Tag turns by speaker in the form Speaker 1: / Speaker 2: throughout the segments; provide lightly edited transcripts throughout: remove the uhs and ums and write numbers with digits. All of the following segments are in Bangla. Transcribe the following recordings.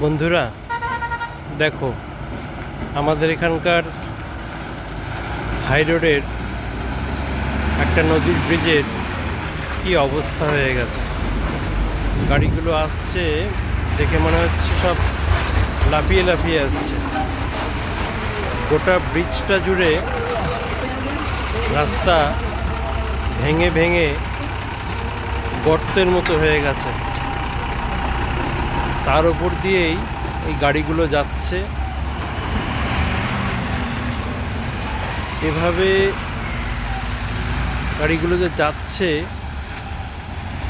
Speaker 1: বন্ধুরা দেখো, আমাদের এখানকার হাই রোডের একটা নদীর ব্রিজের কি অবস্থা হয়ে গেছে। গাড়িগুলো আসছে, দেখে মনে হচ্ছে সব লাফিয়ে লাফিয়ে আসছে। গোটা ব্রিজটা জুড়ে রাস্তা ভেঙে ভেঙে গর্তের মতো হয়ে গেছে। তার উপর দিয়েই এই গাড়িগুলো যাচ্ছে। এভাবে গাড়িগুলো যে যাচ্ছে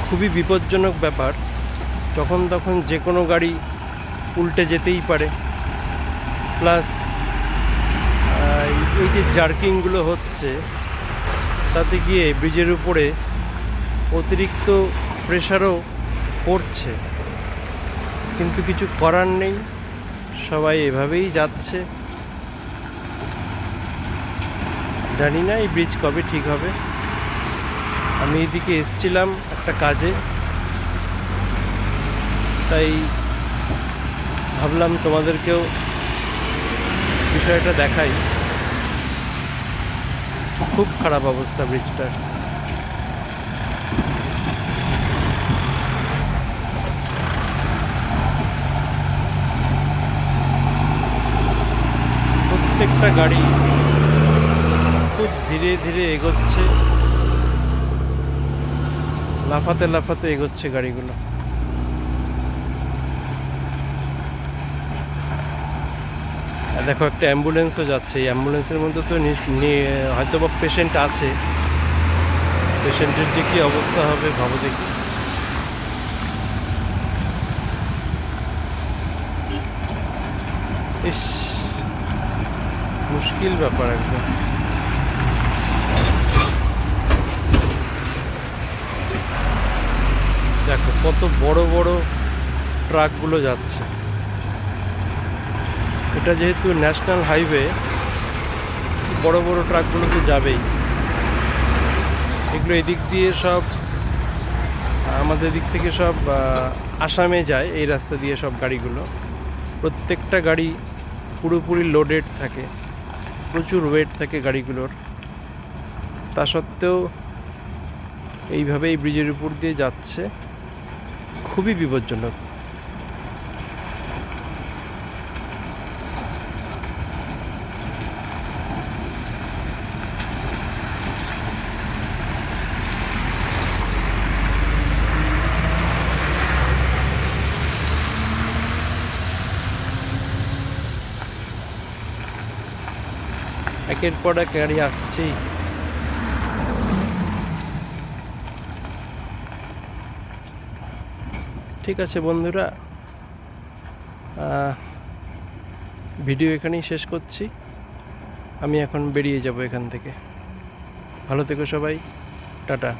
Speaker 1: খুবই বিপজ্জনক ব্যাপার। যখন তখন যে কোনো গাড়ি উল্টে যেতেই পারে। প্লাস এই যে জার্কিংগুলো হচ্ছে, তাতে গিয়ে ব্রিজের উপরে অতিরিক্ত প্রেশারও পড়ছে, কিন্তু কিছু করার নেই, সবাই এভাবেই যাচ্ছে। জানি না এই ব্রিজ কবে ঠিক হবে। আমি এদিকে এসছিলাম একটা কাজে, তাই ভাবলাম তোমাদেরকেও বিষয়টা দেখাই। খুব খারাপ অবস্থা ব্রিজটার। প্রত্যেকটা গাড়ি খুব ধীরে ধীরে এগোচ্ছে, লাফাতে লাফাতে এগোচ্ছে গাড়িগুলো। আর দেখো, একটা অ্যাম্বুলেন্সও যাচ্ছে। এই অ্যাম্বুলেন্সের মধ্যে তো হয়তো বা পেশেন্ট আছে। পেশেন্টের যে কী অবস্থা হবে ভাবো দেখি। ইস, মুশকিল ব্যাপার একদম। দেখো কত বড় বড় ট্রাকগুলো যাচ্ছে। এটা যেহেতু ন্যাশনাল হাইওয়ে, বড় বড় ট্রাকগুলো তো যাবেই। এগুলো এদিক দিয়ে সব আমাদের দিক থেকে সব আসামে যায়। এই রাস্তা দিয়ে সব গাড়িগুলো, প্রত্যেকটা গাড়ি পুরোপুরি লোডেড থাকে, প্রচুর ওয়েট থাকে গাড়িগুলোর। তা সত্ত্বেও এইভাবে এই ব্রিজের উপর দিয়ে যাচ্ছে, খুবই বিপজ্জনক। একের পর এক গাড়ি আসছেই। ঠিক আছে বন্ধুরা, ভিডিও এখানেই শেষ করছি। আমি এখন বেরিয়ে যাব এখান থেকে। ভালো থেকো সবাই, টাটা।